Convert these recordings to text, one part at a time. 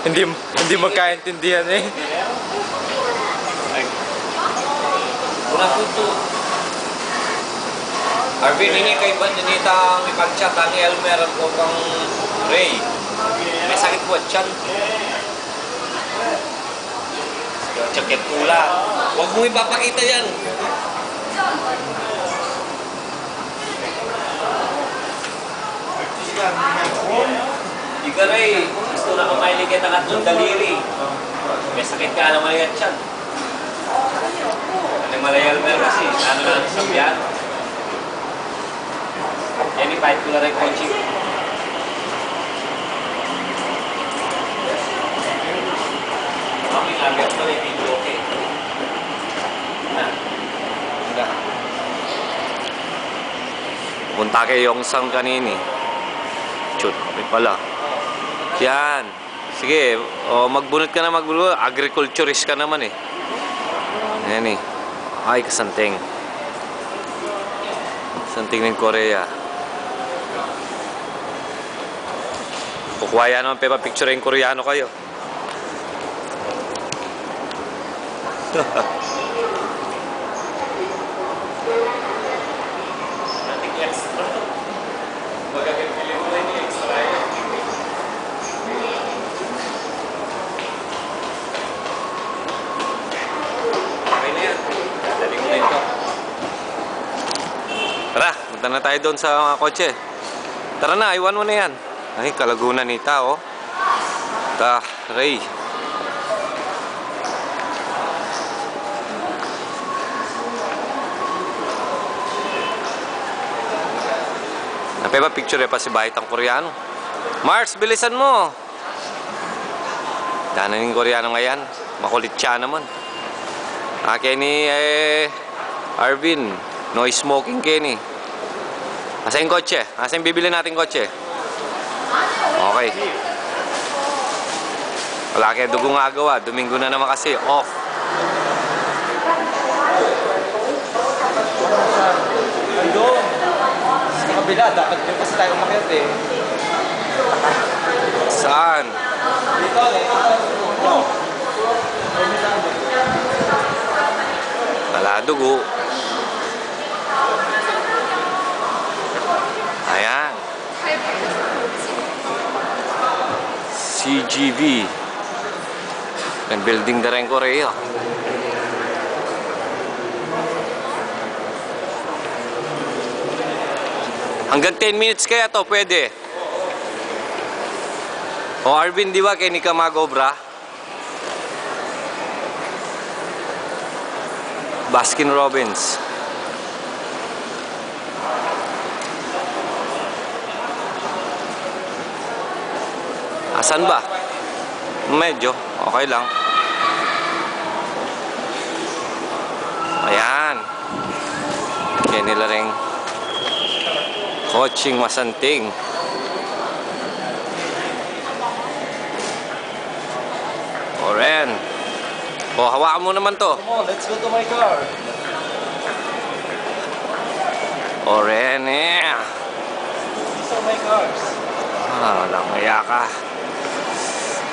Hindi magkaintindihan eh. Wala po ito. Arvin, ini kay Banjanita ang ipag-chat ni Elmer ko kang Ray. May sakit po at tiyan. Jacket pula. Huwag mo ipapakita yan. Ika Ray, gusto na kumaili kita ng tatlong daliri. May sakit ka naman yan tiyan. Ano malay Elmer kasi? Ano na sa piano? Yan ipahit ko na rin coaching. Kami agad ko rin video okay. Punta kay Yongsang kanini. Chut, may pala. Yan. Sige, magbunot ka na magbunot. Agriculturist ka naman eh. Yan eh. Ay, kasanting. Santing ng Korea. Kukuha naman pa picture yung Koreano kayo. Nating extra. Magagagilin mo na yung extra yan. Okay na yan. Dali mo na ito. Tara, punta na tayo doon sa mga kotse. Tara na, iwan mo na yan. Ay, Kalagunan nita, oh. Ray. Napeba picture pa si Bahit ang Koreano. Mars, bilisan mo. Danan yung Koreano ngayon. Makulit siya naman. Kenny, Arvin. No smoking, Kenny. Asa yung kotse? Asa yung bibili natin kotse? Okay. Wala kayo dugong agawa. Domingo na naman kasi. Off. Doon. Sa kabila. Dapat din kasi tayo umakyat eh. Saan? Dito. Wala dugo. Ayan. CGV. Ang building na rin Korea. Hanggang 10 minutes kaya to, pwede. O Arvin, di ba kay ni Kamagobra? Baskin Robbins. Asan ba? Medyo, okay lang. Ayan. Kaya nila rin coaching masanting. Oren. O, hawakan mo naman to. Come on, let's go to my car. Oren, yeah. These are my cars. Walang maya ka.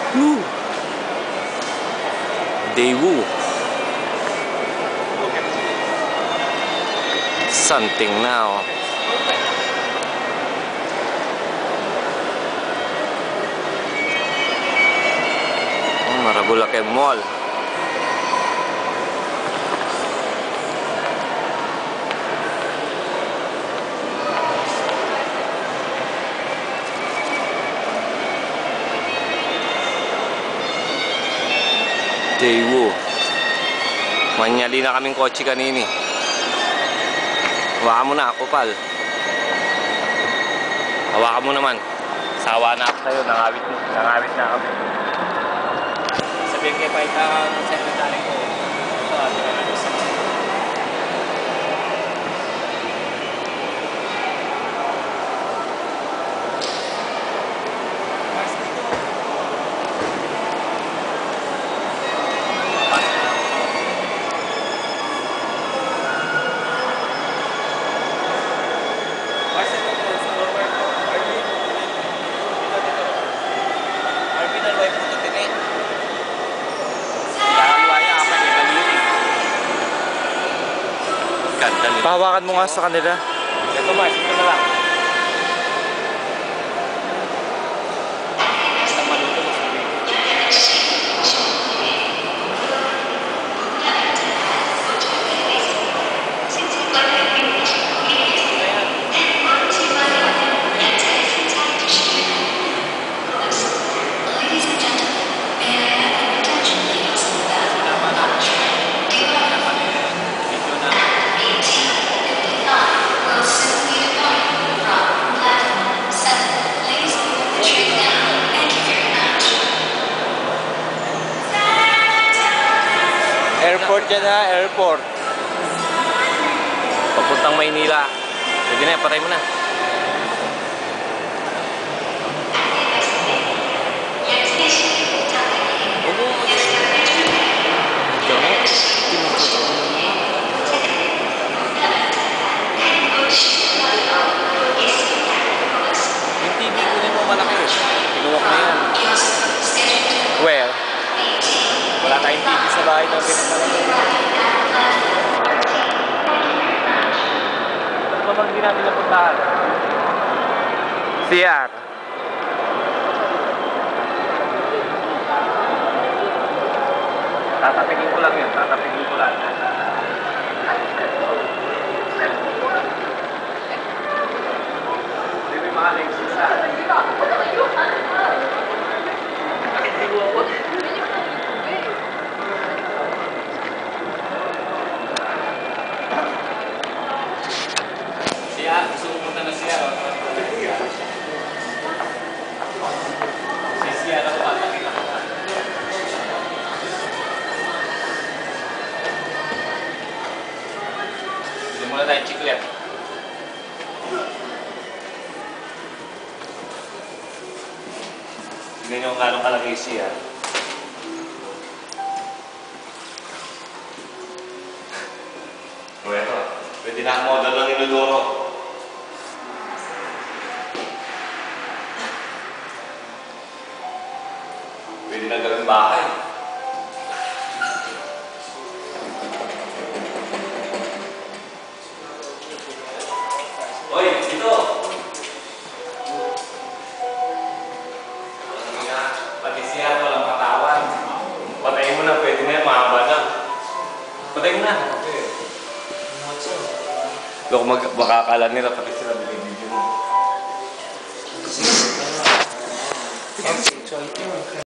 Woo! Daewoo. Something now. Marabulake Mall. Daewoo. Manyali na kaming kotse kanini. Hawakan mo na ako, pal. Hawakan mo naman. Sawa na ako sa'yo. Nangawit na kami. Sabihin kay Paita ng secretary ko. Ito, atin na lang isa. Arvin, ang wife mo ito, Tine. Ganda nito. Pahawakan mo nga sa kanila. Ito Mars, ito na lang. Basta maluto mo sabi. Airport yan ha, airport. Papuntang Maynila. Pwede na, patay mo na. Yung TV kunin mo malaki. Tinuwak na yan. Where? Wala tayong TV sa bahay na pinagmalaki. Ano ba bang hindi natin napuntahan? CR. Tatapigin ko lang yun. Tatapigin ko lang. Hindi may mga legs isa. Siya, gusto ko punta na siya. Si siya na tumatakit ako. Bili muna tayong chiclet. Tignan nyo kung gano'ng kalaki siya. O ito, pwede na ang model ng inodoro. Pwede na gawing bahay. Hoy, dito! Sabi nga, pati siya walang katawan. Patayin mo na, pwede na yan, mahaba na. Patayin mo na. Loko baka akala nila pati sila binibidyo mo.